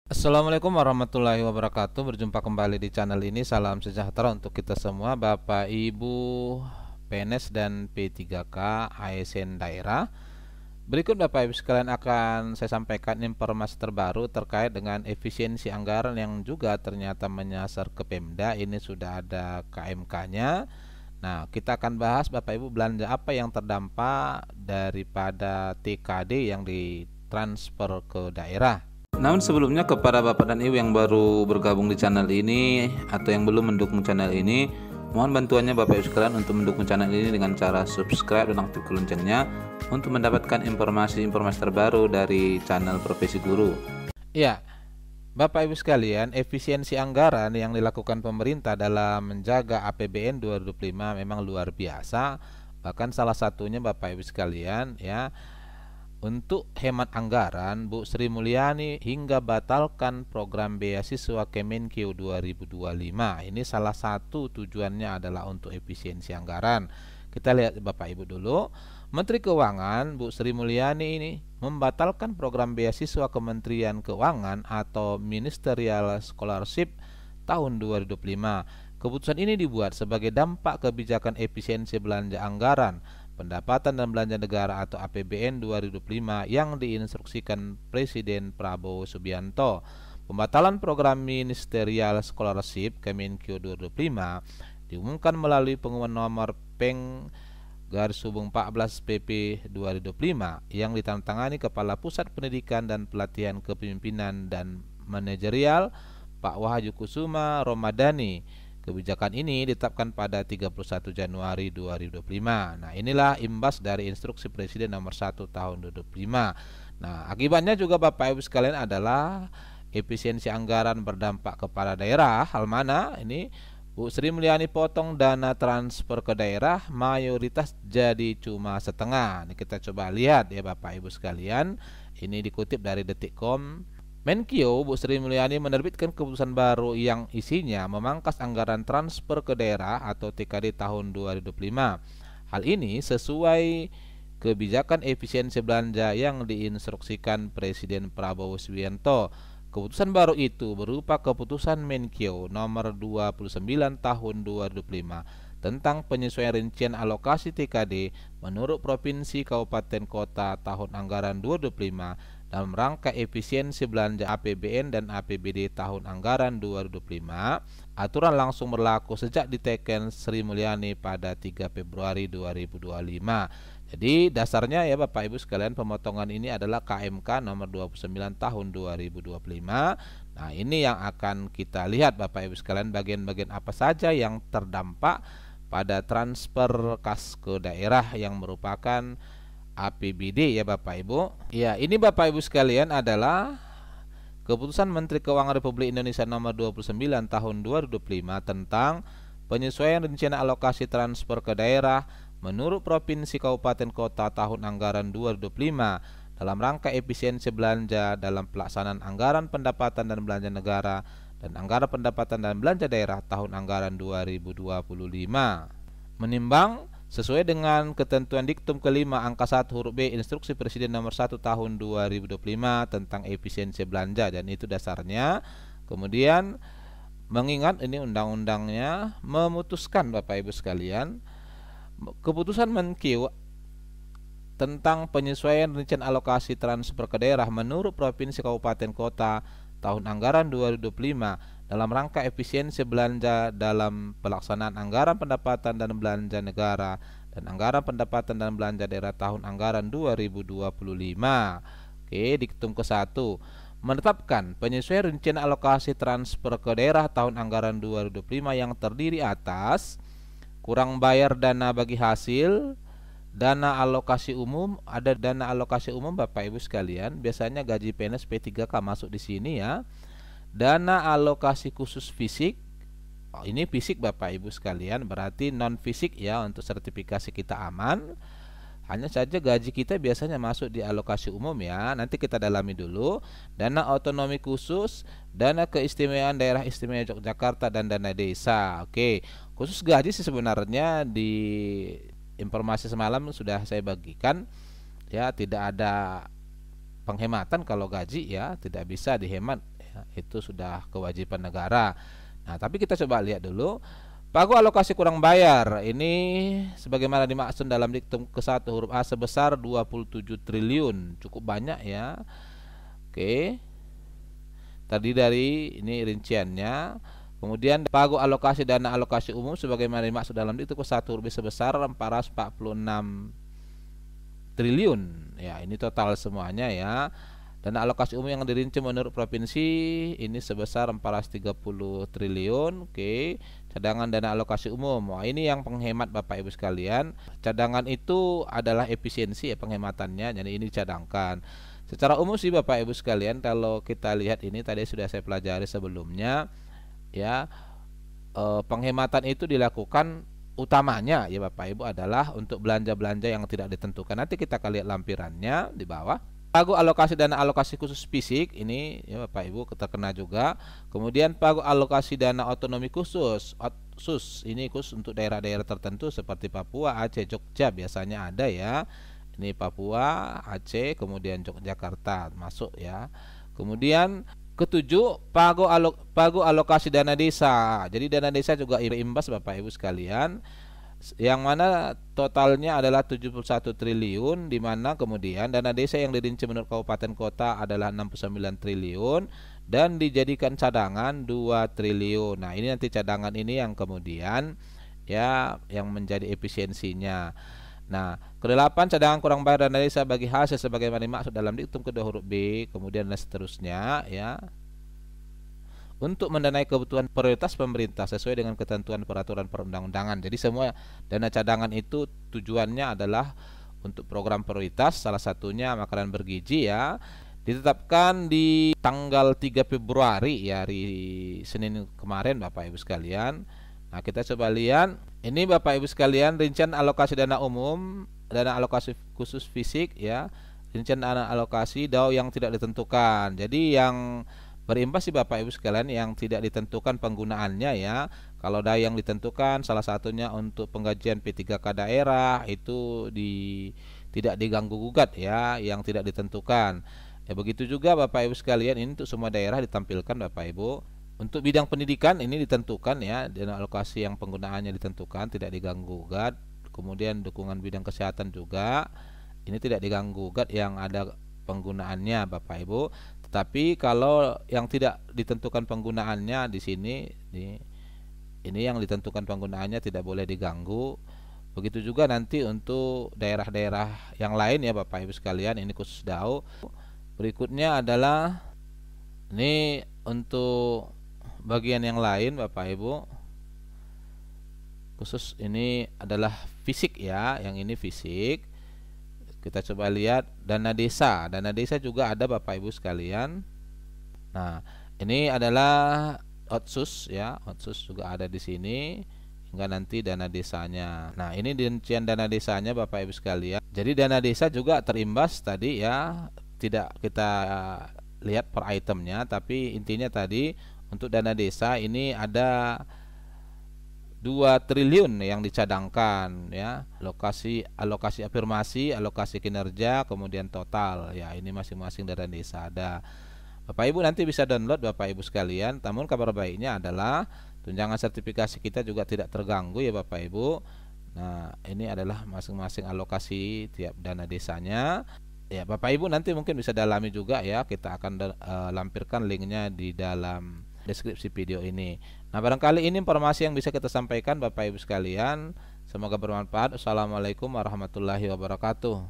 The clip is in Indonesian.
Assalamualaikum warahmatullahi wabarakatuh. Berjumpa kembali di channel ini. Salam sejahtera untuk kita semua, Bapak Ibu PNS dan P3K ASN daerah. Berikut Bapak Ibu sekalian akan saya sampaikan informasi terbaru terkait dengan efisiensi anggaran yang juga ternyata menyasar ke Pemda. Ini sudah ada KMK-nya. Nah, kita akan bahas Bapak Ibu belanja apa yang terdampak daripada TKD yang ditransfer ke daerah. Namun sebelumnya kepada Bapak dan Ibu yang baru bergabung di channel ini atau yang belum mendukung channel ini, mohon bantuannya Bapak Ibu sekalian untuk mendukung channel ini dengan cara subscribe dan aktifkan loncengnya untuk mendapatkan informasi-informasi terbaru dari channel Profesi Guru. Iya, Bapak Ibu sekalian, efisiensi anggaran yang dilakukan pemerintah dalam menjaga APBN 2025 memang luar biasa. Bahkan salah satunya Bapak Ibu sekalian ya, untuk hemat anggaran, Bu Sri Mulyani hingga batalkan program beasiswa Kemenkeu 2025. Ini salah satu tujuannya adalah untuk efisiensi anggaran. Kita lihat Bapak Ibu dulu. Menteri Keuangan Bu Sri Mulyani ini membatalkan program beasiswa Kementerian Keuangan atau Ministerial Scholarship tahun 2025. Keputusan ini dibuat sebagai dampak kebijakan efisiensi belanja anggaran pendapatan dan belanja negara atau APBN 2025 yang diinstruksikan Presiden Prabowo Subianto. Pembatalan program Ministerial Scholarship Kemenkeu 2025 diumumkan melalui pengumuman nomor Peng garis hubung 14 PP 2025 yang ditandatangani Kepala Pusat Pendidikan dan Pelatihan Kepemimpinan dan Manajerial Pak Wahyu Kusuma Romadani. Kebijakan ini ditetapkan pada 31 Januari 2025. Nah, inilah imbas dari instruksi Presiden nomor 1 tahun 2025. Nah, akibatnya juga Bapak Ibu sekalian adalah efisiensi anggaran berdampak kepada daerah. Hal mana? Ini Bu Sri Mulyani potong dana transfer ke daerah mayoritas jadi cuma setengah. Ini kita coba lihat ya Bapak Ibu sekalian. Ini dikutip dari Detikcom. Menkeu Bu Sri Mulyani menerbitkan keputusan baru yang isinya memangkas anggaran transfer ke daerah atau TKD tahun 2025. Hal ini sesuai kebijakan efisiensi belanja yang diinstruksikan Presiden Prabowo Subianto. Keputusan baru itu berupa keputusan Menkeu nomor 29 tahun 2025 tentang penyesuaian rincian alokasi TKD menurut provinsi kabupaten kota tahun anggaran 2025 dalam rangka efisiensi belanja APBN dan APBD tahun anggaran 2025. Aturan langsung berlaku sejak diteken Sri Mulyani pada 3 Februari 2025. Jadi dasarnya ya Bapak Ibu sekalian, pemotongan ini adalah KMK nomor 29 tahun 2025. Nah, ini yang akan kita lihat Bapak Ibu sekalian, bagian-bagian apa saja yang terdampak pada transfer kas ke daerah yang merupakan APBD ya Bapak Ibu. Ya, ini Bapak Ibu sekalian adalah Keputusan Menteri Keuangan Republik Indonesia nomor 29 tahun 2025 tentang penyesuaian rincian alokasi transfer ke daerah menurut provinsi kabupaten kota tahun anggaran 2025 dalam rangka efisiensi belanja dalam pelaksanaan anggaran pendapatan dan belanja negara dan anggaran pendapatan dan belanja daerah tahun anggaran 2025. Menimbang sesuai dengan ketentuan diktum kelima angka 1 huruf B Instruksi Presiden nomor 1 tahun 2025 tentang efisiensi belanja, dan itu dasarnya. Kemudian mengingat ini undang-undangnya memutuskan Bapak Ibu sekalian, keputusan Menkeu tentang penyesuaian rincian alokasi transfer ke daerah menurut provinsi kabupaten kota tahun anggaran 2025 dalam rangka efisiensi belanja dalam pelaksanaan anggaran pendapatan dan belanja negara dan anggaran pendapatan dan belanja daerah tahun anggaran 2025. Oke, diktum ke-1 menetapkan penyesuaian rincian alokasi transfer ke daerah tahun anggaran 2025 yang terdiri atas kurang bayar dana bagi hasil, dana alokasi umum. Ada dana alokasi umum Bapak Ibu sekalian, biasanya gaji PNS P3K masuk di sini ya. Dana alokasi khusus fisik, ini fisik Bapak Ibu sekalian, berarti non fisik ya, untuk sertifikasi kita aman. Hanya saja gaji kita biasanya masuk di alokasi umum ya. Nanti kita dalami dulu. Dana otonomi khusus, dana keistimewaan daerah istimewa Yogyakarta, dan dana desa. Oke, khusus gaji sih sebenarnya di informasi semalam sudah saya bagikan ya, tidak ada penghematan kalau gaji ya, tidak bisa dihemat ya, itu sudah kewajiban negara. Nah, tapi kita coba lihat dulu pagu alokasi kurang bayar ini sebagaimana dimaksud dalam diktum ke-1 huruf A sebesar 27 triliun. Cukup banyak ya. Oke. Tadi dari ini rinciannya. Kemudian pagu alokasi dana alokasi umum sebagaimana dimaksud dalam diktum ke-1 huruf B sebesar 446 triliun. Ya, ini total semuanya ya. Dana alokasi umum yang dirinci menurut provinsi ini sebesar 430 triliun. Oke. Cadangan dana alokasi umum. Wah, ini yang penghemat Bapak Ibu sekalian. Cadangan itu adalah efisiensi ya penghematannya. Jadi ini cadangkan. Secara umum sih Bapak Ibu sekalian, kalau kita lihat ini tadi sudah saya pelajari sebelumnya ya. Penghematan itu dilakukan utamanya ya Bapak Ibu adalah untuk belanja-belanja yang tidak ditentukan. Nanti kita akan lihat lampirannya di bawah. Pagu alokasi dana alokasi khusus fisik ini ya Bapak Ibu terkena juga. Kemudian pagu alokasi dana otonomi khusus (OTKHUS) ini khusus untuk daerah-daerah tertentu seperti Papua, Aceh, Jogja biasanya ada ya. Ini Papua, Aceh, kemudian Yogyakarta masuk ya. Kemudian ketujuh pagu alokasi dana desa. Jadi dana desa juga imbas Bapak Ibu sekalian, yang mana totalnya adalah 71 triliun, di mana kemudian dana desa yang dirinci menurut kabupaten kota adalah 69 triliun dan dijadikan cadangan 2 triliun. Nah, ini nanti cadangan ini yang kemudian ya yang menjadi efisiensinya. Nah, ke-8 cadangan kurang bayar dana desa bagi hasil sebagaimana dimaksud dalam diktum ke-2 huruf B, kemudian dan seterusnya ya. Untuk mendanai kebutuhan prioritas pemerintah sesuai dengan ketentuan peraturan perundang-undangan. Jadi semua dana cadangan itu tujuannya adalah untuk program prioritas, salah satunya makanan bergizi ya. Ditetapkan di tanggal 3 Februari ya, hari Senin kemarin Bapak Ibu sekalian. Nah, kita coba lihat. Ini Bapak Ibu sekalian rincian alokasi dana umum, dana alokasi khusus fisik ya. Rincian dana alokasi DAO yang tidak ditentukan. Jadi yang berimbas sih Bapak Ibu sekalian yang tidak ditentukan penggunaannya ya. Kalau DAO yang ditentukan salah satunya untuk penggajian P3K daerah itu tidak diganggu gugat ya, yang tidak ditentukan. Ya begitu juga Bapak Ibu sekalian, ini untuk semua daerah ditampilkan Bapak Ibu. Untuk bidang pendidikan ini ditentukan ya, dana alokasi yang penggunaannya ditentukan, tidak diganggu gugat. Kemudian dukungan bidang kesehatan juga ini tidak diganggu gugat yang ada penggunaannya Bapak Ibu. Tetapi kalau yang tidak ditentukan penggunaannya di sini ini yang ditentukan penggunaannya tidak boleh diganggu. Begitu juga nanti untuk daerah-daerah yang lain ya Bapak Ibu sekalian, ini khusus DAO. Berikutnya adalah ini untuk bagian yang lain Bapak Ibu. Khusus ini adalah fisik ya, yang ini fisik. Kita coba lihat dana desa. Dana desa juga ada Bapak Ibu sekalian. Nah, ini adalah OTKHUS ya. OTKHUS juga ada di sini hingga nanti dana desanya. Nah, ini rincian dana desanya Bapak Ibu sekalian. Jadi dana desa juga terimbas tadi ya. Tidak kita lihat per itemnya, tapi intinya tadi untuk dana desa ini ada 2 triliun yang dicadangkan ya. Alokasi afirmasi, alokasi kinerja, kemudian total ya, ini masing-masing dana desa ada. Bapak Ibu nanti bisa download Bapak Ibu sekalian. Namun kabar baiknya adalah tunjangan sertifikasi kita juga tidak terganggu ya Bapak Ibu. Nah, ini adalah masing-masing alokasi tiap dana desanya. Ya, Bapak Ibu nanti mungkin bisa dalami juga ya. Kita akan lampirkan linknya di dalam deskripsi video ini. Nah, barangkali ini informasi yang bisa kita sampaikan Bapak Ibu sekalian. Semoga bermanfaat. Assalamualaikum warahmatullahi wabarakatuh.